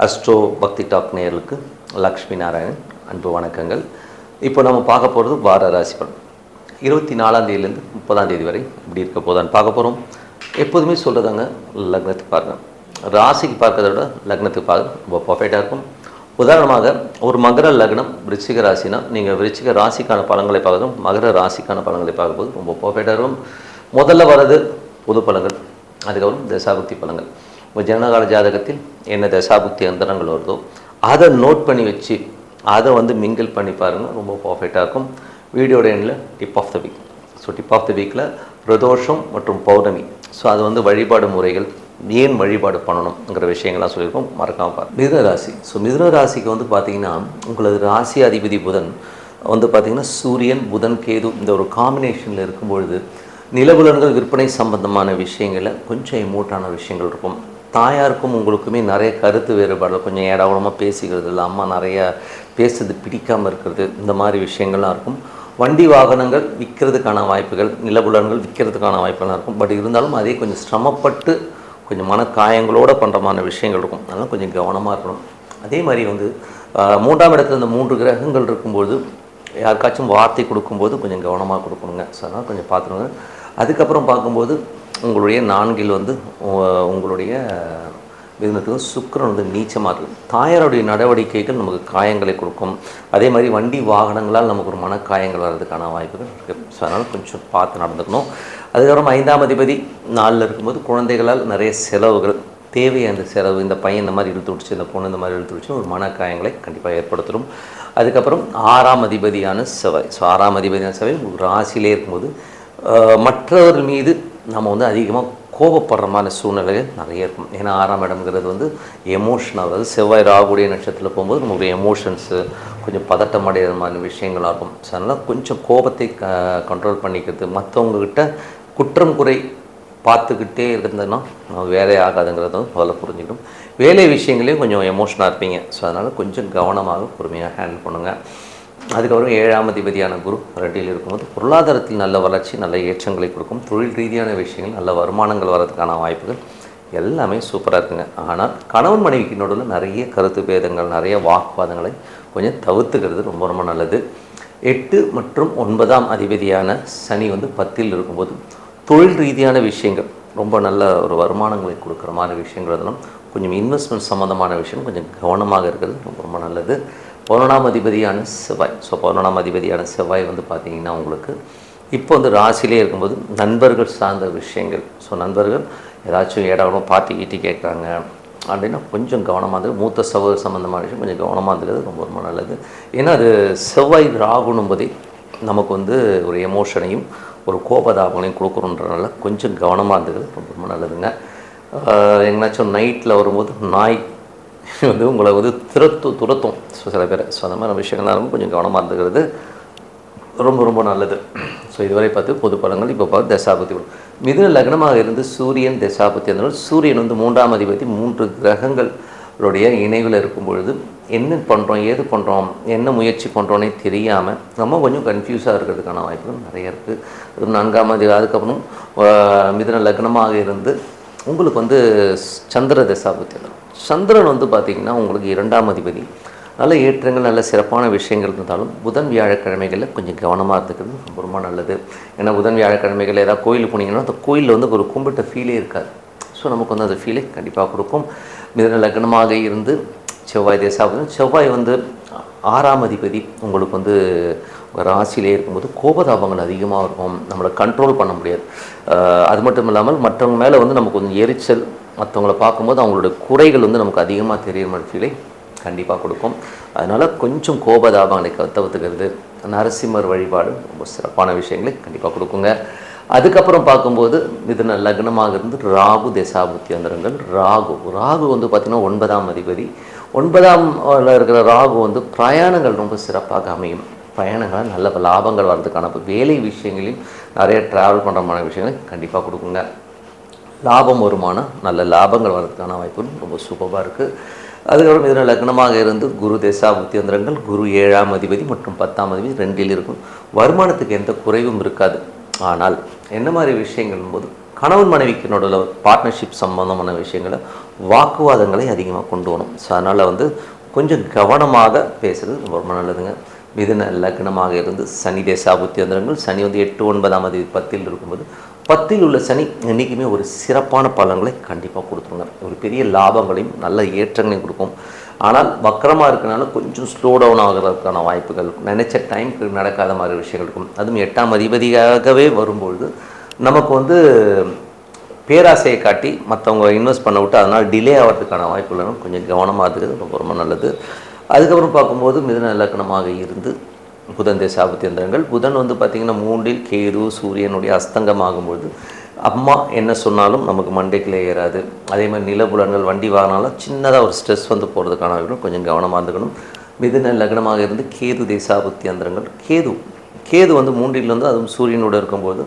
Astro பக்தி talk நேயர்களுக்கு லக்ஷ்மி நாராயணன் அன்பு வணக்கங்கள். இப்போ நம்ம பார்க்க போகிறது வார ராசி பலன் 24ஆம் தேதியிலேருந்து 30ஆம் தேதி வரை இப்படி இருக்க போதான்னு பார்க்க போகிறோம். எப்போதுமே சொல்கிறதாங்க, லக்னத்துக்கு பாருங்கள், ராசிக்கு பார்க்கறத விட லக்னத்துக்கு பார்க்க ரொம்ப பர்ஃபெக்டாக இருக்கும். உதாரணமாக ஒரு மகர லக்னம் விருச்சிக ராசினா நீங்கள் விருச்சிக ராசிக்கான பலன்களை பார்க்கணும், மகர ராசிக்கான பலன்களை பார்க்கும்போது ரொம்ப பர்ஃபெக்டாக இருக்கும். முதல்ல வர்றது பொது பலன்கள், அதுக்கப்புறம் தசாபுக்தி பலன்கள். உங்கள் ஜனகால ஜாதகத்தில் என்ன தசாபுக்தி அந்தரங்கள் வருதோ அதை நோட் பண்ணி வச்சு அதை மிங்கிள் பண்ணி பாருங்கள், ரொம்ப பர்ஃபெக்டாக இருக்கும். வீடியோட எண்ணில் tip of the week. So tip of the வீக்கில் பிரதோஷம் மற்றும் பௌர்ணமி, ஸோ அது வழிபாடு முறைகள், ஏன் வழிபாடு பண்ணணுங்கிற விஷயங்கள்லாம் சொல்லியிருக்கோம், மறக்காமல் பாருங்கள். மிதுன ராசி. ஸோ மிதுன ராசிக்கு பார்த்தீங்கன்னா உங்களது ராசி அதிபதி புதன் பார்த்தீங்கன்னா சூரியன் புதன் கேது இந்த ஒரு காம்பினேஷனில் இருக்கும்பொழுது நிலபுலன்கள் விற்பனை சம்பந்தமான விஷயங்களில் கொஞ்சம் எமோட்டான விஷயங்கள் இருக்கும். தாயாருக்கும் உங்களுக்குமே நிறைய கருத்து வேறுபாடு, கொஞ்சம் ஏடாவளமாக பேசிக்கிறது இல்லை, அம்மா நிறையா பேசுறது பிடிக்காமல் இருக்கிறது, இந்த மாதிரி விஷயங்கள்லாம் இருக்கும். வண்டி வாகனங்கள் விற்கிறதுக்கான வாய்ப்புகள், நிலபுலன்கள் விற்கிறதுக்கான வாய்ப்புகள்லாம் இருக்கும். பட் இருந்தாலும் அதே கொஞ்சம் சிரமப்பட்டு கொஞ்சம் மனக்காயங்களோடு பண்ணுறமான விஷயங்கள் இருக்கும். அதனால் கொஞ்சம் கவனமாக இருக்கணும். அதே மாதிரி 3ஆம் இடத்துல இந்த 3 கிரகங்கள் இருக்கும்போது யாருக்காச்சும் வார்த்தை கொடுக்கும்போது கொஞ்சம் கவனமாக கொடுக்கணுங்க. ஸோ அதனால் கொஞ்சம் பார்த்துருங்க. அதுக்கப்புறம் பார்க்கும்போது உங்களுடைய 4ல் உங்களுடைய மிதுனத்துக்கு சுக்கிரன் நீச்சமாக இருக்குது. தாயாருடைய நடவடிக்கைகள் நமக்கு காயங்களை கொடுக்கும். அதே மாதிரி வண்டி வாகனங்களால் நமக்கு ஒரு மனக்காயங்கள் வர்றதுக்கான வாய்ப்புகள் இருக்குது. ஸோ அதனால் கொஞ்சம் பார்த்து நடந்துக்கணும். அதுக்கப்புறம் 5ஆம் அதிபதி 4ல் இருக்கும்போது குழந்தைகளால் நிறைய செலவுகள், தேவையான செலவு, இந்த பையன் இந்த மாதிரி இழுத்து விட்டுச்சு, இந்த பொண்ணு இந்த மாதிரி இழுத்து விட்டுச்சு, ஒரு மனக்காயங்களை கண்டிப்பாக ஏற்படுத்தணும். அதுக்கப்புறம் 6ஆம் அதிபதியான செவ்வாய். ஸோ 6ஆம் அதிபதியான செவ்வாய் ஒரு ராசியிலே இருக்கும்போது மற்றவர்கள் மீது நம்ம அதிகமாக கோபப்படுற மாதிரி சூழ்நிலைகள் நிறைய இருக்கும். ஏன்னா 6ஆம் இடம்ங்கிறது எமோஷனாக வருது. செவ்வாய் ராகுடைய நட்சத்திரத்தில் போகும்போது நம்மளுடைய எமோஷன்ஸு கொஞ்சம் பதட்டம் அடைகிற மாதிரி விஷயங்களாக இருக்கும். ஸோ அதனால் கொஞ்சம் கோபத்தை கண்ட்ரோல் பண்ணிக்கிறது, மற்றவங்கக்கிட்ட குற்றம் குறை பார்த்துக்கிட்டே இருந்ததுன்னா வேலை ஆகாதுங்கிறத முதல்ல புரிஞ்சுக்கணும். வேலை விஷயங்களையும் கொஞ்சம் எமோஷனாக இருப்பீங்க. ஸோ அதனால் கொஞ்சம் கவனமாக பொறுமையாக ஹேண்டில் பண்ணுங்கள். அதுக்கப்புறம் 7ஆம் அதிபதியான குரு 2ல் இருக்கும்போது பொருளாதாரத்தில் நல்ல வளர்ச்சி, நல்ல ஏற்றங்களை கொடுக்கும். தொழில் ரீதியான விஷயங்கள், நல்ல வருமானங்கள் வர்றதுக்கான வாய்ப்புகள் எல்லாமே சூப்பராக இருக்குங்க. ஆனால் கணவன் மனைவிக்கு நடுவில் நிறைய கருத்து பேதங்கள், நிறைய வாக்குவாதங்களை கொஞ்சம் தவிர்த்துக்கிறது ரொம்ப ரொம்ப நல்லது. 8 மற்றும் 9ஆம் அதிபதியான சனி 10ல் இருக்கும்போது தொழில் ரீதியான விஷயங்கள், ரொம்ப நல்ல ஒரு வருமானங்களை கொடுக்குற மாதிரி விஷயங்கள், அதெல்லாம் கொஞ்சம் இன்வெஸ்ட்மெண்ட் சம்மந்தமான விஷயம் கொஞ்சம் கவனமாக இருக்கிறது ரொம்ப ரொம்ப நல்லது. 11ஆம் அதிபதியான செவ்வாய். ஸோ 11ஆம் அதிபதியான செவ்வாய் பார்த்திங்கன்னா உங்களுக்கு இப்போ ராசியிலே இருக்கும்போது நண்பர்கள் சார்ந்த விஷயங்கள், ஸோ நண்பர்கள் ஏதாச்சும் ஏடாவும் பார்ட்டி கீட்டி கேட்குறாங்க அப்படின்னா கொஞ்சம் கவனமாக இருந்தது. மூத்த சகோதர சம்மந்தமான விஷயம் கொஞ்சம் கவனமாக இருந்தது ரொம்ப ரொம்ப நல்லது. ஏன்னா அது செவ்வாய் ராகுனும் போதே நமக்கு ஒரு எமோஷனையும் ஒரு கோபதாபங்களையும் கொடுக்குறோன்றனால கொஞ்சம் கவனமாக இருந்தது ரொம்ப ரொம்ப நல்லதுங்க. எங்கேனாச்சும் நைட்டில் வரும்போது நாய் உங்களை துரத்தும். ஸோ சில பேர், ஸோ அந்த மாதிரி விஷயங்கள்லாம் கொஞ்சம் கவனமாக இருந்துக்கிறது ரொம்ப ரொம்ப நல்லது. ஸோ இதுவரை பார்த்து பொது பலன்கள். இப்போ பார்த்து தசாபதி. மிதுன லக்னமாக இருந்து சூரியன் தசாபதி இருந்தாலும் சூரியன் 3ஆம் அதிபதி 3 கிரகங்களுடைய இணைவில் இருக்கும் பொழுது என்ன பண்ணுறோம், ஏது பண்ணுறோம், என்ன முயற்சி பண்ணுறோன்னே தெரியாமல் நம்ம கொஞ்சம் கன்ஃபியூஸாக இருக்கிறதுக்கான வாய்ப்புகள் நிறைய இருக்குது. அது 4ஆம் அதிபதி. அதுக்கப்புறம் மிதுன லக்னமாக இருந்து உங்களுக்கு சந்திர தசாபதி. சந்திரன் பார்த்திங்கன்னா உங்களுக்கு 2ஆம் அதிபதி. நல்ல ஏற்றங்கள், நல்ல சிறப்பான விஷயங்கள் இருந்தாலும் புதன் வியாழக்கிழமைகளில் கொஞ்சம் கவனமாக இருந்துக்கிறது ரொம்ப ரொம்ப நல்லது. ஏன்னா புதன் வியாழக்கிழமைகள் ஏதாவது கோயிலுக்கு போனீங்கன்னா அந்த கோயிலில் ஒரு கும்பிட்ட ஃபீலே இருக்காது. ஸோ நமக்கு அந்த ஃபீலை கண்டிப்பாக கொடுக்கும். மிதுன லக்னமாக இருந்து செவ்வாய் தசாபதி. செவ்வாய் 6ஆம் அதிபதி உங்களுக்கு ராசியிலே இருக்கும்போது கோபதாபங்கள் அதிகமாக இருக்கும், நம்மளை கண்ட்ரோல் பண்ண முடியாது. அது மட்டும் இல்லாமல் மற்றவங்க மேலே நமக்கு கொஞ்சம் எரிச்சல், மற்றவங்களை பார்க்கும்போது அவங்களோட குறைகள் நமக்கு அதிகமாக தெரிகிற மாதிரி ஃபீலை கண்டிப்பாக கொடுக்கும். அதனால் கொஞ்சம் கோபதாபங்களை தவிர்த்துக்கிறது, நரசிம்மர் வழிபாடு ரொம்ப சிறப்பான விஷயங்களை கண்டிப்பாக கொடுக்குங்க. அதுக்கப்புறம் பார்க்கும்போது மிதுன லக்னமாக இருந்து ராகு தசாபுத்தி வந்துருங்கள். ராகு பார்த்திங்கன்னா 9ஆம் அதிபதி. 9ஆம் இருக்கிற ராகு பிரயாணங்கள் ரொம்ப சிறப்பாக அமையும். பயணங்களால் நல்ல லாபங்கள் வர்றதுக்கான வேலை விஷயங்களையும் நிறைய ட்ராவல் பண்ணுறமான விஷயங்களை கண்டிப்பாக கொடுக்குங்க. லாபம் வருமானம், நல்ல லாபங்கள் வர்றதுக்கான வாய்ப்பு ரொம்ப சூப்பராக இருக்குது. அதுக்கப்புறம் மிதுன லக்னமாக இருந்து குரு தசாபுத்தி வந்துருங்கள். குரு 7ஆம் அதிபதி மற்றும் 10ஆம் அதிபதி 2ல் இருக்கும். வருமானத்துக்கு எந்த குறைவும் இருக்காது. ஆனால் என்ன மாதிரி விஷயங்கள் போது கணவன் மனைவிக்கு நடுவில் பார்ட்னர்ஷிப் சம்பந்தமான விஷயங்களை வாக்குவாதங்களை அதிகமாக கொண்டு வரணும். ஸோ அதனால் வந்து கொஞ்சம் கவனமாக பேசுகிறது ரொம்ப நல்லதுங்க. மிதுன லக்னமாக இருந்து சனி தேசாபுத்தி அந்தரங்கள், சனி வந்து 8, 9ஆம் தேதி 10ல் இருக்கும்போது 10ல் உள்ள சனி என்றைக்குமே ஒரு சிறப்பான பலன்களை கண்டிப்பாக கொடுத்துருங்க. ஒரு பெரிய லாபங்களையும் நல்ல ஏற்றங்களையும் கொடுக்கும். ஆனால் வக்கரமாக இருக்கனால கொஞ்சம் ஸ்லோ டவுன் ஆகிறதுக்கான வாய்ப்புகள், நினச்ச டைமுக்கு நடக்காத மாதிரி விஷயங்கள் இருக்கும். அதுவும் 8ஆம் அதிபதியாகவே வரும்பொழுது நமக்கு வந்து பேராசையை காட்டி மற்றவங்க இன்வெஸ்ட் பண்ண விட்டு அதனால் டிலே ஆகிறதுக்கான வாய்ப்புகளும் கொஞ்சம் கவனமாக இருக்கிறது ரொம்ப ரொம்ப நல்லது. அதுக்கப்புறம் பார்க்கும்போது மிதுன லக்னமாக இருந்து புதன் தேசாபுத்தி அந்தரங்கள், புதன் வந்து பார்த்திங்கன்னா 3ல் கேது சூரியனுடைய அஸ்தங்கமாகும்போது அம்மா என்ன சொன்னாலும் நமக்கு மண்டைக்குள்ளே ஏறாது. அதே மாதிரி நிலபுலன்கள் வண்டி வாங்கினாலும் சின்னதாக ஒரு ஸ்ட்ரெஸ் வந்து போகிறதுக்கான கொஞ்சம் கவனமாக இருந்துக்கணும். மிதுன லக்னமாக இருந்து கேது தேசாபுத்தி அந்தரங்கள், கேது வந்து 3ல் வந்து அதுவும் சூரியனோடு இருக்கும்போது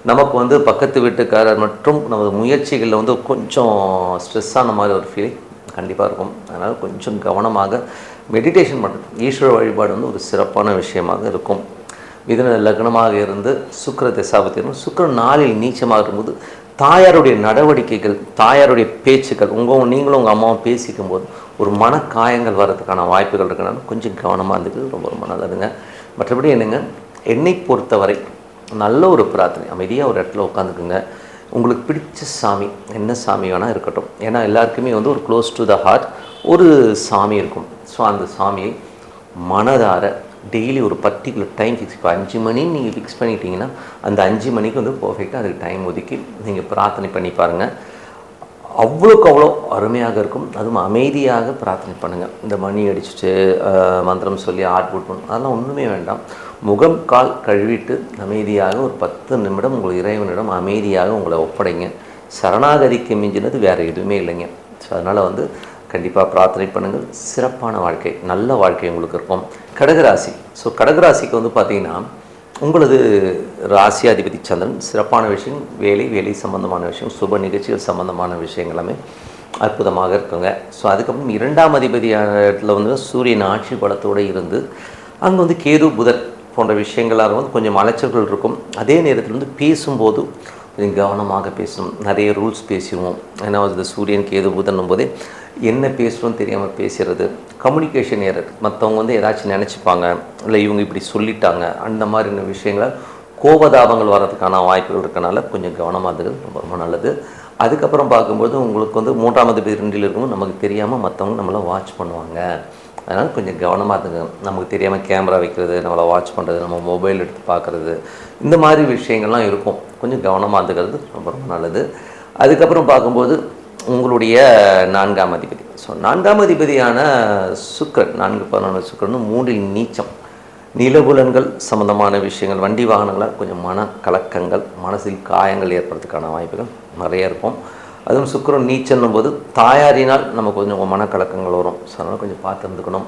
நமக்கு வந்து பக்கத்து வீட்டுக்காரர் மற்றும் நமது முயற்சிகளில் வந்து கொஞ்சம் ஸ்ட்ரெஸ்ஸான மாதிரி ஒரு ஃபீலிங் கண்டிப்பாக இருக்கும். அதனால் கொஞ்சம் கவனமாக மெடிடேஷன் பண்ணுறது, ஈஸ்வர வழிபாடு வந்து ஒரு சிறப்பான விஷயமாக இருக்கும். மிதுன லக்னமாக இருந்து சுக்கிர தசாபத்தி, சுக்கிரன் 4ல் நீச்சமாக இருக்கும்போது தாயாருடைய நடவடிக்கைகள், தாயாருடைய பேச்சுக்கள், நீங்களும் உங்கள் அம்மாவும் பேசிக்கும் போது ஒரு மனக்காயங்கள் வர்றதுக்கான வாய்ப்புகள் இருக்கிறனால கொஞ்சம் கவனமாக இருந்துக்கிறது ரொம்ப ரொம்ப நல்லதுங்க. மற்றபடி என்னங்க, என்னை பொறுத்தவரை நல்ல ஒரு பிரார்த்தனை, அமைதியாக ஒரு இடத்துல உட்காந்துக்குங்க. உங்களுக்கு பிடிச்ச சாமி என்ன சாமி வேணால் இருக்கட்டும். ஏன்னா எல்லாருக்குமே வந்து ஒரு க்ளோஸ் டு த ஹார்ட் ஒரு சாமி இருக்கும். ஸோ அந்த சாமியை மனதார டெய்லி ஒரு பர்டிகுலர் டைம் ஃபிக்ஸ், இப்போ 5 மணின்னு நீங்கள் ஃபிக்ஸ் பண்ணிட்டீங்கன்னா அந்த 5 மணிக்கு வந்து பர்ஃபெக்டாக அதுக்கு டைம் ஒதுக்கி நீங்கள் பிரார்த்தனை பண்ணி பாருங்கள். அவ்வளோக்கு அவ்வளோ அருமையாக இருக்கும். அதுவும் அமைதியாக பிரார்த்தனை பண்ணுங்கள். இந்த மணி அடிச்சுட்டு மந்திரம் சொல்லி ஆட்புட் பண்ணணும் அதெல்லாம் ஒன்றுமே வேண்டாம். முகம் கால் கழுவிட்டு அமைதியாக ஒரு 10 நிமிடம் உங்கள் இறைவனிடம் அமைதியாக உங்களை ஒப்படைங்க. சரணாகதிக்கு மிஞ்சினது வேறு எதுவுமே இல்லைங்க. ஸோ அதனால் வந்து கண்டிப்பாக பிரார்த்தனை பண்ணுங்கள். சிறப்பான வாழ்க்கை, நல்ல வாழ்க்கை உங்களுக்கு இருக்கும். கடகராசி, ஸோ கடகராசிக்கு வந்து பார்த்திங்கன்னா உங்களது ராசியாதிபதி சந்திரன், சிறப்பான விஷயம் வேலை சம்பந்தமான விஷயம், சுப நிகழ்ச்சிகள் சம்பந்தமான விஷயங்கள் எல்லாமே அற்புதமாக இருக்குங்க. ஸோ அதுக்கப்புறம் 2ஆம் அதிபதியில் வந்து சூரியன் ஆட்சி பலத்தோடு இருந்து அங்கே வந்து கேது புதன் போன்ற விஷயங்களாக வந்து கொஞ்சம் அலைச்சல்கள் இருக்கும். அதே நேரத்தில் வந்து பேசும்போது கொஞ்சம் கவனமாக பேசணும். நிறைய ரூல்ஸ் பேசிடுவோம். ஏன்னா இந்த சூரியன் கேது புதன்னும் போதே என்ன பேசுகிறோன்னு தெரியாமல் பேசுகிறது, கம்யூனிகேஷன் ஏரர், மற்றவங்க வந்து ஏதாச்சும் நினச்சிப்பாங்க, இல்லை இவங்க இப்படி சொல்லிட்டாங்க, அந்த மாதிரியான விஷயங்களால் கோபதாபங்கள் வர்றதுக்கான வாய்ப்புகள் இருக்கனால கொஞ்சம் கவனமாக இருக்கிறது ரொம்ப ரொம்ப நல்லது. அதுக்கப்புறம் பார்க்கும்போது உங்களுக்கு வந்து 3ஆம் அதிபதி 2ல் இருக்கும்போது நமக்கு தெரியாமல் மற்றவங்க நம்மளை வாட்ச் பண்ணுவாங்க. அதனால் கொஞ்சம் கவனமாக இருந்துங்க. நமக்கு தெரியாமல் கேமரா வைக்கிறது, நம்மளை வாட்ச் பண்ணுறது, நம்ம மொபைல் எடுத்து பார்க்குறது, இந்த மாதிரி விஷயங்கள்லாம் இருக்கும். கொஞ்சம் கவனமாக இருந்துக்கிறது ரொம்ப ரொம்ப நல்லது. அதுக்கப்புறம் பார்க்கும்போது உங்களுடைய 4ஆம் அதிபதி, ஸோ 4ஆம் அதிபதியான சுக்கிரன் 4-11 சுக்கிரன் 3ல் நீச்சம், நிலபுலன்கள் சம்மந்தமான விஷயங்கள், வண்டி வாகனங்களால் கொஞ்சம் மனக்கலக்கங்கள், மனசில் காயங்கள் ஏற்படுறதுக்கான வாய்ப்புகள் நிறைய இருக்கும். அதுவும் சுக்கிரன் நீச்சன்னும் போது தாயாரினால் நமக்கு கொஞ்சம் மனக்கலக்கங்கள் வரும். ஸோ அதனால் கொஞ்சம் பார்த்து இருந்துக்கணும்.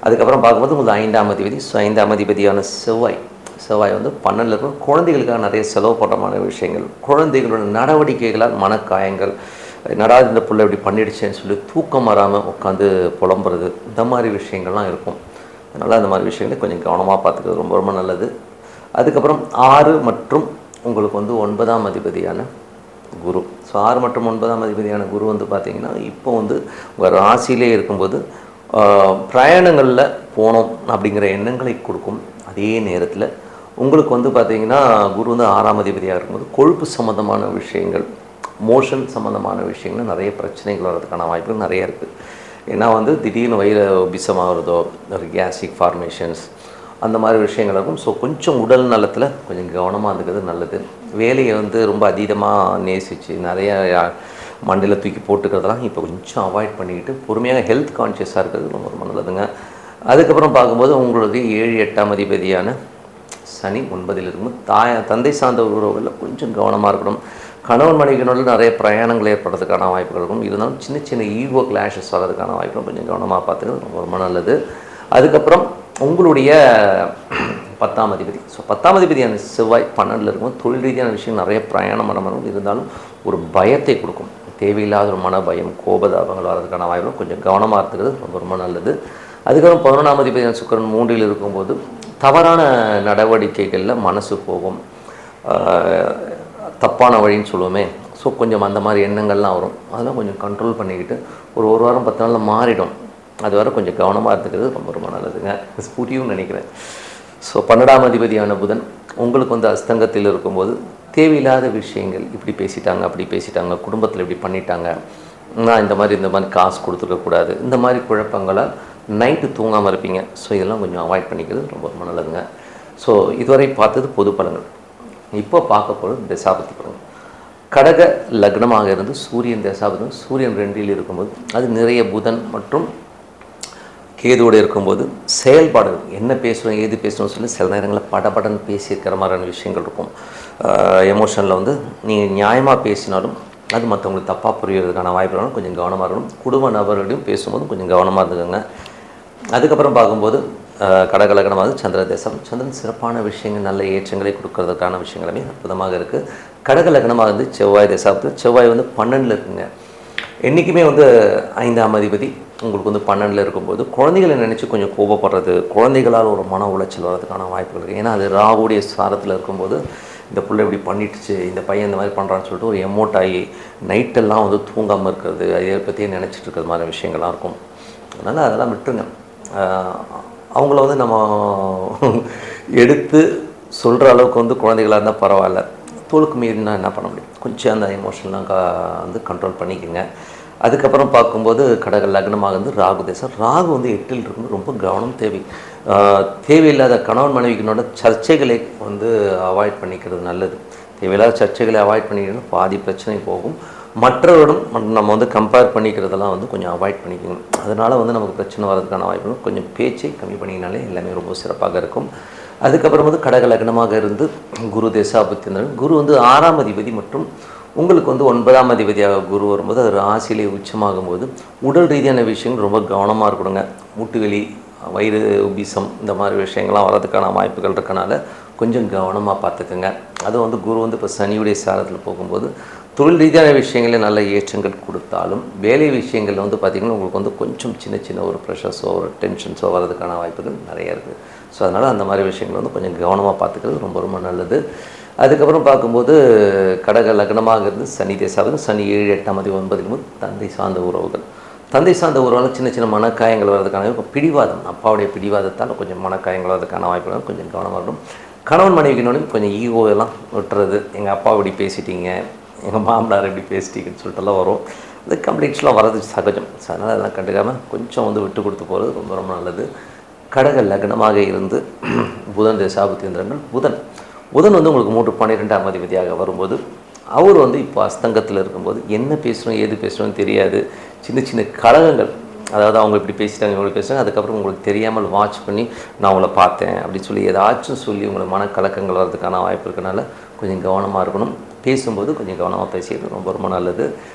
அதுக்கப்புறம் பார்க்கும்போது உங்களுக்கு 5ஆம் அதிபதி, ஸோ 5ஆம் அதிபதியான செவ்வாய் வந்து 12ல் இருக்கும். குழந்தைகளுக்காக நிறைய செலவு பண்ணுறமான விஷயங்கள், குழந்தைகளோட நடவடிக்கைகளால் மனக்காயங்கள், நடாது இந்த புள்ள இப்படி பண்ணிடுச்சேன்னு சொல்லி தூக்கம் வராமல் உட்காந்து புலம்புறது, இந்த மாதிரி விஷயங்கள்லாம் இருக்கும். அதனால் அந்த மாதிரி விஷயங்களை கொஞ்சம் கவனமாக பார்த்துக்கிறது ரொம்ப ரொம்ப நல்லது. அதுக்கப்புறம் 6 மற்றும் உங்களுக்கு வந்து 9ஆம் அதிபதியான குரு, ஸோ 6 மற்றும் 9ஆம் அதிபதியான குரு வந்து பார்த்திங்கன்னா இப்போ வந்து உங்கள் ராசியிலே இருக்கும்போது பிரயாணங்களில் போனோம் அப்படிங்கிற எண்ணங்களை கொடுக்கும். அதே நேரத்தில் உங்களுக்கு வந்து பார்த்திங்கன்னா குரு வந்து 6ஆம் அதிபதியாக இருக்கும்போது கொழுப்பு சம்மந்தமான விஷயங்கள், மோஷன் சம்மந்தமான விஷயங்கள் நிறைய பிரச்சனைகள் வர்றதுக்கான வாய்ப்புகள் நிறைய இருக்குது. ஏன்னா வந்து திடீர்னு வயிறு பிசமாகிறதோ, ஒரு கேஸ்ட்ரிக் ஃபார்மேஷன்ஸ், அந்த மாதிரி விஷயங்கள் இருக்கும். ஸோ கொஞ்சம் உடல் நலத்தில் கொஞ்சம் கவனமாக இருந்துக்கிறது நல்லது. வேலையை வந்து ரொம்ப அதீதமாக நேசித்து நிறைய மண்டையில் தூக்கி போட்டுக்கிறதெல்லாம் இப்போ கொஞ்சம் அவாய்ட் பண்ணிக்கிட்டு பொறுமையாக ஹெல்த் கான்ஷியஸாக இருக்கிறது ரொம்ப ரொம்ப நல்லதுங்க. அதுக்கப்புறம் பார்க்கும்போது உங்களுக்கு 7-8ஆம் அதிபதியான சனி 9ல் இருக்கும்போது தந்தை சார்ந்த உறவுகளில் கொஞ்சம் கவனமாக இருக்கணும். கணவன் மனைவிகளோடு நிறைய பிரயாணங்கள் ஏற்படுறதுக்கான வாய்ப்புகள் இருக்கும். இருந்தாலும் சின்ன சின்ன ஈகோ கிளாஷஸ் வர்றதுக்கான வாய்ப்புகள் கொஞ்சம் கவனமாக பார்த்துக்கிறது ரொம்ப ரொம்ப நல்லது. அதுக்கப்புறம் உங்களுடைய 10ஆம் அதிபதி, ஸோ 10ஆம் அதிபதியான செவ்வாய் 12ல் இருக்கும்போது தொழில் ரீதியான விஷயம் நிறைய பிரயாணம் பண்ண இருந்தாலும் ஒரு பயத்தை கொடுக்கும். தேவையில்லாத ஒரு மன பயம், கோபதாபங்கள் வர்றதுக்கான வாய்ப்புகள் கொஞ்சம் கவனமாக இருக்கிறது ரொம்ப ரொம்ப நல்லது. அதுக்கப்புறம் 11ஆம் அதிபதியான சுக்கிரன் 3ல் இருக்கும்போது தவறான நடவடிக்கைகளில் மனசு போகும். தப்பான வழின்னு சொல்லுவோமே. ஸோ கொஞ்சம் அந்த மாதிரி எண்ணங்கள்லாம் வரும். அதெல்லாம் கொஞ்சம் கண்ட்ரோல் பண்ணிக்கிட்டு ஒரு வாரம் 10 நாளில் மாறிடும். அது வரை கொஞ்சம் கவனமாக இருந்துக்கிறது ரொம்ப ரொம்ப நல்லதுங்க. புரியும்னு நினைக்கிறேன். ஸோ 12ஆம் அதிபதியான புதன் உங்களுக்கு வந்து அஸ்தங்கத்தில் இருக்கும்போது தேவையில்லாத விஷயங்கள், இப்படி பேசிட்டாங்க, அப்படி பேசிட்டாங்க, குடும்பத்தில் இப்படி பண்ணிட்டாங்க, நான் இந்த மாதிரி காசு கொடுத்துருக்கக்கூடாது, இந்த மாதிரி குழப்பங்களால் நைட்டு தூங்காமல் இருப்பீங்க. ஸோ இதெல்லாம் கொஞ்சம் அவாய்ட் பண்ணிக்கிறது ரொம்ப ரொம்ப நல்லதுங்க. ஸோ இதுவரை பார்த்தது பொது பலன்கள். இப்போ பார்க்க போகிறது தசாபதி பலன்கள். கடக லக்னமாக இருந்து சூரியன் தசாபதி, சூரியன் 2ல் இருக்கும்போது அது நிறைய புதன் மற்றும் கேதுவோடு இருக்கும்போது செயல்பாடுகள், என்ன பேசுகிறோம் ஏது பேசுகிறோம் சொல்லி சில நேரங்களில் படபடன்னு பேசியிருக்கிற மாதிரியான விஷயங்கள் இருக்கும். எமோஷனில் வந்து நீங்கள் நியாயமாக பேசினாலும் அது மற்றவங்களுக்கு தப்பாக புரியறதுக்கான வாய்ப்புகளும் கொஞ்சம் கவனமாக இருக்கணும். குடும்ப நபர்களையும் பேசும்போது கொஞ்சம் கவனமாக இருந்துக்கோங்க. அதுக்கப்புறம் பார்க்கும்போது கடக லக்னமாக சந்திர தேசம், சந்திரன் சிறப்பான விஷயங்கள், நல்ல ஏற்றங்களை கொடுக்கறதுக்கான விஷயங்களுமே அற்புதமாக இருக்குது. கடக லக்னமாக வந்து செவ்வாய் தேசம், செவ்வாய் வந்து 12ல் இருக்குங்க. என்றைக்குமே வந்து 5ஆம் அதிபதி உங்களுக்கு வந்து 12ல் இருக்கும்போது குழந்தைகளை நினச்சி கொஞ்சம் கோபப்படுறது, குழந்தைகளால் ஒரு மன உளைச்சல் வர்றதுக்கான வாய்ப்புகள் இருக்குது. ஏன்னா அது ராகுடைய சாரத்தில் இருக்கும்போது இந்த பிள்ளை இப்படி பண்ணிடுச்சு, இந்த பையன் இந்த மாதிரி பண்ணுறான்னு சொல்லிட்டு ஒரு எமோட் ஆகி நைட்டெல்லாம் வந்து தூங்காமல் இருக்கிறது, அதை பற்றியே நினச்சிட்டு இருக்கிறது மாதிரி விஷயங்கள்லாம் இருக்கும். அதனால் அதெல்லாம் விட்டுருங்க. அவங்கள வந்து நம்ம எடுத்து சொல்கிற அளவுக்கு வந்து குழந்தைகளாக இருந்தால் பரவாயில்ல, தோளுக்கு மீறினா என்ன பண்ண முடியும், கொஞ்சம் அந்த எமோஷன்லாம் வந்து கண்ட்ரோல் பண்ணிக்கோங்க. அதுக்கப்புறம் பார்க்கும்போது கடக லக்னமாக வந்து ராகு தேசம், ராகு வந்து 8ல் இருக்கும்போது ரொம்ப கவனம் தேவை. தேவையில்லாத கணவன் மனைவிக்கினோட சர்ச்சைகளை வந்து அவாய்ட் பண்ணிக்கிறது நல்லது. தேவையில்லாத சர்ச்சைகளை அவாய்ட் பண்ணிக்கணும், பாதி பிரச்சனை போகும். மற்றவரிடம் நம்ம வந்து கம்பேர் பண்ணிக்கிறதெல்லாம் வந்து கொஞ்சம் அவாய்ட் பண்ணிக்கணும். அதனால் வந்து நமக்கு பிரச்சனை வர்றதுக்கான வாய்ப்பு, கொஞ்சம் பேச்சை கம்மி பண்ணிங்கனாலே எல்லாமே ரொம்ப சிறப்பாக இருக்கும். அதுக்கப்புறம் வந்து கடக லக்னமாக இருந்து குரு தேசாபுத்தியந்திரன், குரு வந்து 6ஆம் அதிபதி மற்றும் உங்களுக்கு வந்து 9ஆம் அதிபதியாக குரு வரும்போது அது ராசியிலே உச்சமாகும்போது உடல் ரீதியான விஷயங்கள் ரொம்ப கவனமாக இருக்கணுங்க. மூட்டுவலி, வயிறு உபிசம், இந்த மாதிரி விஷயங்கள்லாம் வர்றதுக்கான வாய்ப்புகள் இருக்கனால கொஞ்சம் கவனமாக பார்த்துக்குங்க. அதுவும் வந்து குரு வந்து இப்போ சனியுடைய சாரத்தில் போகும்போது தொழில் ரீதியான விஷயங்களே நல்ல ஏற்றங்கள் கொடுத்தாலும் வேலை விஷயங்களில் வந்து பார்த்திங்கன்னா உங்களுக்கு வந்து கொஞ்சம் சின்ன ஒரு ப்ரெஷர்ஸோ ஒரு டென்ஷன்ஸோ வர்றதுக்கான வாய்ப்புகள் நிறைய இருக்குது. ஸோ அதனால் அந்த மாதிரி விஷயங்கள் வந்து கொஞ்சம் கவனமாக பார்த்துக்கிறது ரொம்ப ரொம்ப நல்லது. அதுக்கப்புறம் பார்க்கும்போது கடக லக்னமாக இருந்து சனி தேசாவது, சனி 7, 8ஆம் அதிபதி 9ல் தந்தை சார்ந்த உறவுகள், தந்தை சார்ந்த உறவால் சின்ன மனக்காயங்கள் வர்றதுக்கான பிடிவாதம், அப்பாவுடைய பிடிவாதத்தால் கொஞ்சம் மனக்காயங்கள் வர்றதுக்கான வாய்ப்புகள் கொஞ்சம் கவனமாக இருக்கும். கணவன் மனைவிக்கினோட கொஞ்சம் ஈகோவெல்லாம் விட்டுறது, எங்கள் அப்பா இப்படி பேசிட்டீங்க, எங்கள் மாமனார் இப்படி பேசிட்டீங்கன்னு சொல்லிட்டுலாம் வரும். அது கம்ப்ளைண்ட்ஸ்லாம் வர்றது சகஜம். ஸோ அதனால் அதெல்லாம் கண்டுக்காமல் கொஞ்சம் வந்து விட்டு கொடுத்து போகிறது ரொம்ப ரொம்ப நல்லது. கடக லக்னமாக இருந்து புதன் தேசாபுத்தியந்திரங்கள், புதன் வந்து உங்களுக்கு 12ஆம் அதிபதியாக வரும்போது அவர் வந்து இப்போ அஸ்தங்கத்தில் இருக்கும்போது என்ன பேசுகிறோம் ஏது பேசுகிறோன்னு தெரியாது. சின்ன கலகங்கள், அதாவது அவங்க இப்படி பேசிட்டாங்க இவங்க பேசுகிறாங்க, அதுக்கப்புறம் உங்களுக்கு தெரியாமல் வாட்ச் பண்ணி நான் உங்களை பார்த்தேன் அப்படின்னு சொல்லி ஏதாச்சும் சொல்லி உங்களுக்கு மனக்கலக்கங்கள் வர்றதுக்கான வாய்ப்பு இருக்கனால கொஞ்சம் கவனமாக இருக்கணும். பேசும்போது கொஞ்சம் கவனமாக பேசிக்கிறது ரொம்ப ரொம்ப நல்லது.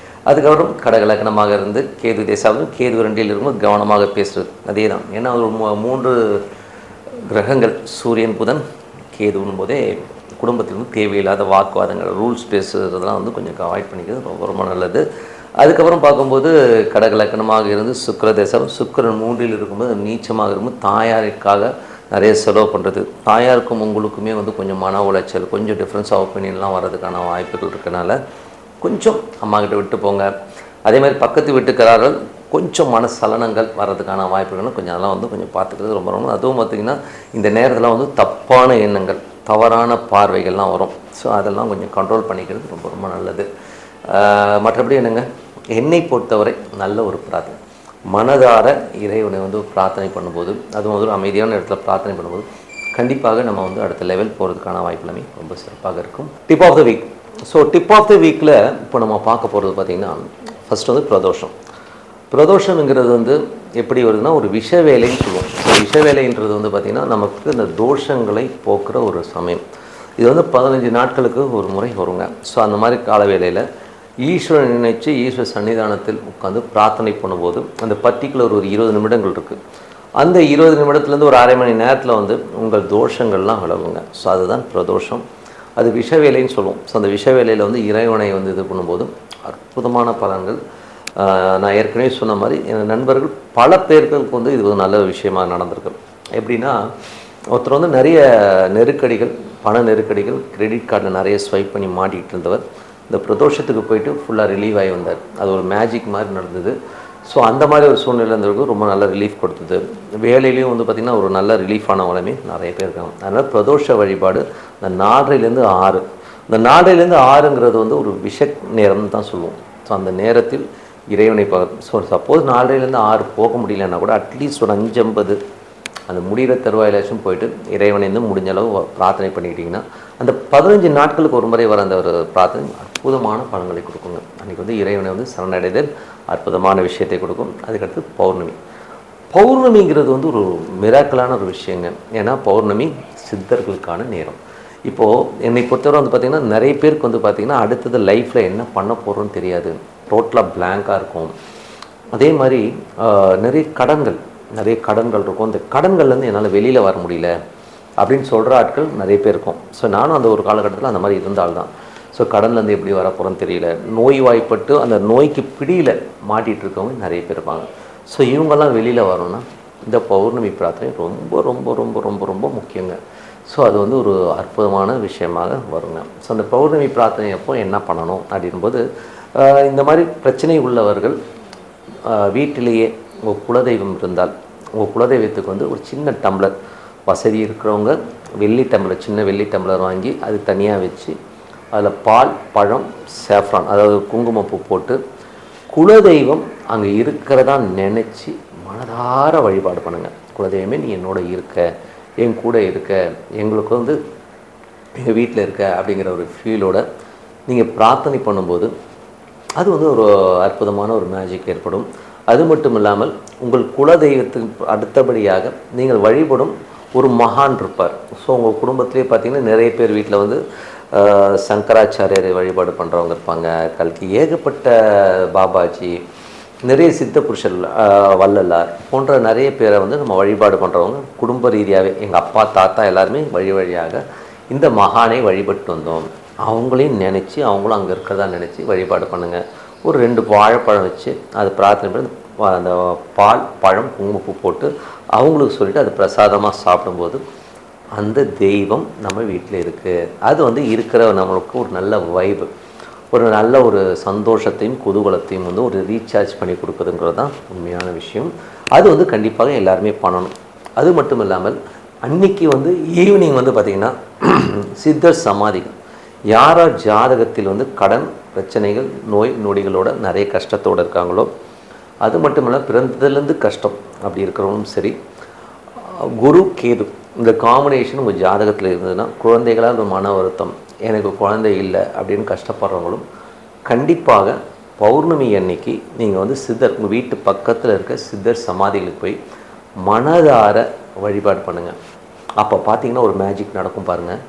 அதுக்கப்புறம் கடக லக்னமாக இருந்து கேது தேசாவும், கேது 2ல் இருக்கும்போது கவனமாக பேசுகிறது அதே தான். ஏன்னா ஒரு 3 கிரகங்கள் சூரியன் புதன் கேதுவும் போதே குடும்பத்தில் வந்து தேவையில்லாத வாக்குவாதங்கள், ரூல்ஸ் பேசுகிறதெல்லாம் வந்து கொஞ்சம் அவாய்ட் பண்ணிக்கிறது ரொம்ப ரொம்ப நல்லது. அதுக்கப்புறம் பார்க்கும்போது கடக லக்னமாக இருந்து சுக்கிர தேசம், சுக்கிரன் 3ல் இருக்கும்போது நீச்சமாக இருக்கும்போது தாயாருக்காக நிறைய செலவு பண்ணுறது, தாயாருக்கும் உங்களுக்குமே வந்து கொஞ்சம் மன உளைச்சல், கொஞ்சம் டிஃப்ரென்ஸ் ஆஃப் ஒப்பீனியன்லாம் வர்றதுக்கான வாய்ப்புகள் இருக்கனால கொஞ்சம் அம்மாக்கிட்ட விட்டு போங்க. அதே மாதிரி பக்கத்து வீட்டுக்காரர்கள் கொஞ்சம் மனசலனங்கள் வர்றதுக்கான வாய்ப்புகளும் கொஞ்சம் அதெல்லாம் வந்து கொஞ்சம் பார்த்துக்கிறது ரொம்ப ரொம்ப. அதுவும் பார்த்திங்கன்னா இந்த நேரத்தில் வந்து தப்பான எண்ணங்கள், தவறான பார்வைகள்லாம் வரும். ஸோ அதெல்லாம் கொஞ்சம் கண்ட்ரோல் பண்ணிக்கிறது ரொம்ப ரொம்ப நல்லது. மற்றபடி என்னங்க, என்னை பொறுத்தவரை நல்ல ஒரு பிரார்த்தனை, மனதார இறைவனை வந்து பிரார்த்தனை பண்ணும்போது, அதுவும் ஒரு அமைதியான இடத்துல பிரார்த்தனை பண்ணும்போது கண்டிப்பாக நம்ம வந்து அடுத்த லெவல் போகிறதுக்கான வாய்ப்பு எல்லாமே ரொம்ப சிறப்பாக இருக்கும். Tip of the week. So tip of the வீக்கில் இப்போ நம்ம பார்க்க போகிறது பார்த்திங்கன்னா ஃபஸ்ட் வந்து பிரதோஷம்ங்கிறது வந்து எப்படி வருதுன்னா ஒரு விஷ வேலைன்னு சொல்லுவோம். ஸோ விஷ வேலைன்றது வந்து பார்த்திங்கன்னா நமக்கு இந்த தோஷங்களை போக்குற ஒரு சமயம். இது வந்து 15 நாட்களுக்கு ஒரு முறை வருங்க. ஸோ அந்த மாதிரி கால வேளையில் ஈஸ்வரன் நினைச்சு ஈஸ்வர சன்னிதானத்தில் உட்காந்து பிரார்த்தனை பண்ணும்போது அந்த பர்டிகுலர் ஒரு 20 நிமிடங்கள் இருக்குது. அந்த 20 நிமிடத்துலேருந்து ஒரு அரை மணி நேரத்தில் வந்து உங்கள் தோஷங்கள்லாம் விலகுங்க. ஸோ அதுதான் பிரதோஷம். அது விஷ வேலைன்னு சொல்லுவோம். ஸோ அந்த விஷ வேலையில் வந்து இறைவனை வந்து இது பண்ணும்போது அற்புதமான பலன்கள். நான் ஏற்கனவே சொன்ன மாதிரி என் நண்பர்கள் பல பேர்களுக்கு வந்து இது ஒரு நல்ல விஷயமாக நடந்திருக்கு. எப்படின்னா ஒருத்தர் வந்து நிறைய நெருக்கடிகள், பண நெருக்கடிகள், கிரெடிட் கார்டில் நிறைய ஸ்வைப் பண்ணி மாட்டிகிட்டு இருந்தவர் இந்த பிரதோஷத்துக்கு போயிட்டு ஃபுல்லாக ரிலீவ் ஆகி வந்தார். அது ஒரு மேஜிக் மாதிரி நடந்தது. ஸோ அந்த மாதிரி ஒரு சூழ்நிலை இருந்தவருக்கு ரொம்ப நல்ல ரிலீஃப் கொடுத்தது. வேலையிலையும் வந்து பார்த்திங்கன்னா ஒரு நல்ல ரிலீஃப் ஆனவங்களுமே நிறைய பேர் இருக்காங்க. அதனால் பிரதோஷ வழிபாடு இந்த 4லேருந்து 6, இந்த 4லேருந்து 6ங்கிறது வந்து ஒரு விஷ நேரம்னு தான் சொல்லுவோம். ஸோ அந்த நேரத்தில் இறைவனை ஸோ சப்போஸ் 4லேருந்து 6 போக முடியலன்னா கூட அட்லீஸ்ட் ஒரு 5:50 அந்த முடிகிற தருவாயிலாச்சும் போயிட்டு இறைவனை முடிஞ்ச அளவு பிரார்த்தனை பண்ணிக்கிட்டிங்கன்னா அந்த 15 நாட்களுக்கு ஒரு முறை வர அந்த ஒரு பிரார்த்தனை அற்புதமான பலன்களை கொடுக்குங்க. அன்றைக்கி வந்து இறைவனை வந்து சரணடைதல் அற்புதமான விஷயத்தை கொடுக்கும். அதுக்கடுத்து பௌர்ணமி. பௌர்ணமிங்கிறது வந்து ஒரு மிராக்கலான ஒரு விஷயங்க. ஏன்னா பௌர்ணமி சித்தர்களுக்கான நேரம். இப்போது என்னை பொறுத்தவரை வந்து பார்த்திங்கன்னா நிறைய பேருக்கு வந்து பார்த்திங்கன்னா அடுத்தது லைஃப்பில் என்ன பண்ண போகிறோன்னு தெரியாது, டோட்டலாக பிளாங்காக இருக்கும். அதே மாதிரி நிறைய கடன்கள் இருக்கும். இந்த கடன்கள்லேருந்து என்னால் வெளியில் வர முடியல அப்படின்னு சொல்கிற ஆட்கள் நிறைய பேர் இருக்கும். ஸோ நானும் அந்த ஒரு காலகட்டத்தில் அந்த மாதிரி இருந்தால்தான். ஸோ கடன்லேருந்து எப்படி வர போகிறோன்னு தெரியல, நோய் வாய்ப்பட்டு அந்த நோய்க்கு பிடியில் மாட்டிகிட்டு இருக்கவங்க நிறைய பேர் இருப்பாங்க. ஸோ இவங்கெல்லாம் வெளியில் வரணும்னா இந்த பௌர்ணமி பிரார்த்தனை ரொம்ப ரொம்ப ரொம்ப ரொம்ப ரொம்ப முக்கியங்க. ஸோ அது வந்து ஒரு அற்புதமான விஷயமாக வருங்க. ஸோ அந்த பௌர்ணமி பிரார்த்தனை அப்போ என்ன பண்ணணும் அப்படின்போது இந்த மாதிரி பிரச்சனை உள்ளவர்கள் வீட்டிலேயே உங்கள் குலதெய்வம் இருந்தால் உங்கள் குலதெய்வத்துக்கு வந்து ஒரு சின்ன டம்ளர், வசதி இருக்கிறவங்க வெள்ளி டம்ளர், சின்ன வெள்ளி டம்ளர் வாங்கி அது தனியாக வச்சு அதில் பால், பழம், சேஃப்ரான் அதாவது குங்குமப்பூ போட்டு குலதெய்வம் அங்கே இருக்கிறதா நினச்சி மனதார வழிபாடு பண்ணுங்கள். குலதெய்வமே நீ என்னோட இருக்க, என் கூட இருக்க, எங்களுக்கு வந்து எங்கள் வீட்டில் இருக்க அப்படிங்கிற ஒரு ஃபீலோட நீங்கள் பிரார்த்தனை பண்ணும்போது அது வந்து ஒரு அற்புதமான ஒரு மேஜிக் ஏற்படும். அது மட்டும் இல்லாமல் உங்கள் குலதெய்வத்துக்கு அடுத்தபடியாக நீங்கள் வழிபடும் ஒரு மகான் இருப்பார். ஸோ உங்கள் குடும்பத்திலே பார்த்திங்கன்னா நிறைய பேர் வீட்டில் வந்து சங்கராச்சாரியரை வழிபாடு பண்ணுறவங்க இருப்பாங்க, கல்கி, ஏகப்பட்ட பாபாஜி, நிறைய சித்த புருஷர், வள்ளலார் போன்ற நிறைய பேரை வந்து நம்ம வழிபாடு பண்ணுறவங்க குடும்ப ரீதியாகவே எங்கள் அப்பா தாத்தா எல்லாருமே வழியாக இந்த மகானை வழிபட்டு வந்தோம். அவங்களையும் நினச்சி அவங்களும் அங்கே இருக்கிறதா நினச்சி வழிபாடு பண்ணுங்கள். ஒரு 2 வாழைப்பழம் வச்சு அது பிரார்த்தனை பண்ணி அந்த பால், பழம், குங்குமப்பூ போட்டு அவங்களுக்கு சொல்லிவிட்டு அது பிரசாதமாக சாப்பிடும்போது அந்த தெய்வம் நம்ம வீட்டில் இருக்குது. அது வந்து இருக்கிற நம்மளுக்கு ஒரு நல்ல வைப்பு, ஒரு நல்ல ஒரு சந்தோஷத்தையும் குதூகலத்தையும் வந்து ஒரு ரீசார்ஜ் பண்ணி கொடுக்குதுங்கிறது தான் உண்மையான விஷயம். அது வந்து கண்டிப்பாக எல்லாருமே பண்ணணும். அது மட்டும் இல்லாமல் அன்றைக்கி வந்து ஈவினிங் வந்து பார்த்திங்கன்னா சித்தர் சமாதிகள், யார் ஜாதகத்தில் வந்து கடன் பிரச்சனைகள், நோய் நொடிகளோட நிறைய கஷ்டத்தோடு இருக்காங்களோ, அது மட்டும் இல்லை பிறந்ததுலேருந்து கஷ்டம் அப்படி இருக்கிறவங்களும் சரி, குரு கேது இந்த காம்பினேஷன் உங்கள் ஜாதகத்தில் இருந்ததுன்னா குழந்தைகளால் மன வருத்தம், எனக்கு குழந்தை இல்லை அப்படின்னு கஷ்டப்படுறவங்களும் கண்டிப்பாக பௌர்ணமி அன்னைக்கு நீங்கள் வந்து சித்தர் உங்கள் வீட்டு பக்கத்தில் இருக்க சித்தர் சமாதிகளுக்கு போய் மனதார வழிபாடு பண்ணுங்கள். அப்போ பார்த்தீங்கன்னா ஒரு மேஜிக் நடக்கும் பாருங்கள்.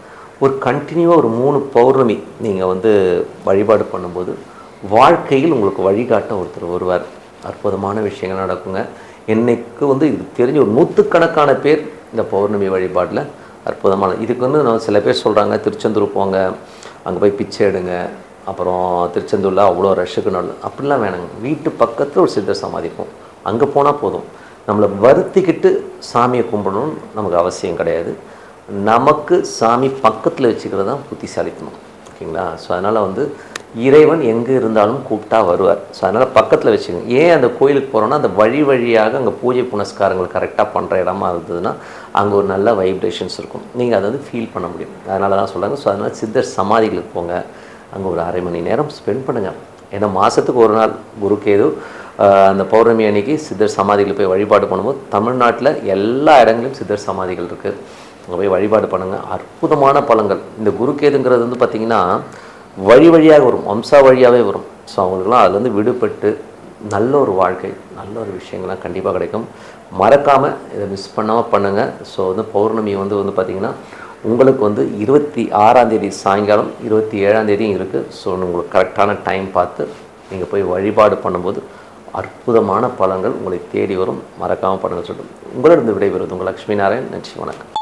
ஒரு கண்டினியூவாக ஒரு 3 பௌர்ணமி நீங்கள் வந்து வழிபாடு பண்ணும்போது வாழ்க்கையில் உங்களுக்கு வழிகாட்ட ஒருத்தர் வருவார். அற்புதமான விஷயங்கள் நடக்குங்க. என்னைக்கு வந்து இது தெரிஞ்ச ஒரு 100கணக்கான பேர் இந்த பௌர்ணமி வழிபாட்டில் அற்புதமான இதுக்கு வந்து நான் சில பேர் சொல்கிறாங்க திருச்செந்தூர் போங்க, அங்கே போய் பிச்சை எடுங்க, அப்புறம் திருச்செந்தூரில் அவ்வளோ ரஷ்ஷுக்கு நல்லது அப்படிலாம் வேணாங்க. வீட்டு பக்கத்தில் ஒரு சித்தர் சமாதி இருக்கும், அங்கே போனால் போதும். நம்மளை வருத்திக்கிட்டு சாமியை கும்பிடணும்னு நமக்கு அவசியம் கிடையாது. நமக்கு சாமி பக்கத்தில் வச்சுக்கிறது தான் புத்திசாலித்தனம். ஓகேங்களா? ஸோ அதனால் வந்து இறைவன் எங்கே இருந்தாலும் கூப்பிட்டா வருவார். ஸோ அதனால் பக்கத்தில் வச்சுக்கோங்க. ஏன் அந்த கோயிலுக்கு போகிறோன்னா அந்த வழியாக அங்கே பூஜை புனஸ்காரங்கள் கரெக்டாக பண்ணுற இடமா இருந்ததுன்னா அங்கே ஒரு நல்ல வைப்ரேஷன்ஸ் இருக்கும். நீங்கள் அதை வந்து ஃபீல் பண்ண முடியும். அதனால தான் சொல்கிறாங்க. ஸோ அதனால் சித்தர் சமாதிகளுக்கு போங்க, அங்கே ஒரு அரை மணி நேரம் ஸ்பெண்ட் பண்ணுங்கள். ஏன்னா மாதத்துக்கு ஒரு நாள் குருக்கேது அந்த பௌர்ணமி அன்னைக்கு சித்தர் சமாதிகள் போய் வழிபாடு பண்ணும்போது தமிழ்நாட்டில் எல்லா இடங்களிலும் சித்தர் சமாதிகள் இருக்குது. அங்கே போய் வழிபாடு பண்ணுங்கள். அற்புதமான பலன்கள். இந்த குருக்கேதுங்கிறது வந்து பார்த்திங்கன்னா வழியாக வரும், வம்சா வழியாகவே வரும். ஸோ அவங்களுக்குலாம் அதுலேருந்து விடுபட்டு நல்ல ஒரு வாழ்க்கை, நல்ல ஒரு விஷயங்கள்லாம் கண்டிப்பாக கிடைக்கும். மறக்காமல் இதை மிஸ் பண்ணாமல் பண்ணுங்கள். ஸோ வந்து பௌர்ணமி வந்து பார்த்திங்கன்னா உங்களுக்கு வந்து 26ஆம் தேதி சாயங்காலம், 27ஆம் தேதியும் இருக்குது. ஸோ உங்களுக்கு கரெக்டான டைம் பார்த்து நீங்கள் போய் வழிபாடு பண்ணும்போது அற்புதமான பலன்கள் உங்களை தேடி வரும். மறக்காமல் பண்ணுங்கள் சொல்லிட்டு உங்களிடம் விடைபெறுவது உங்கள் லக்ஷ்மி நாராயண். நன்றி, வணக்கம்.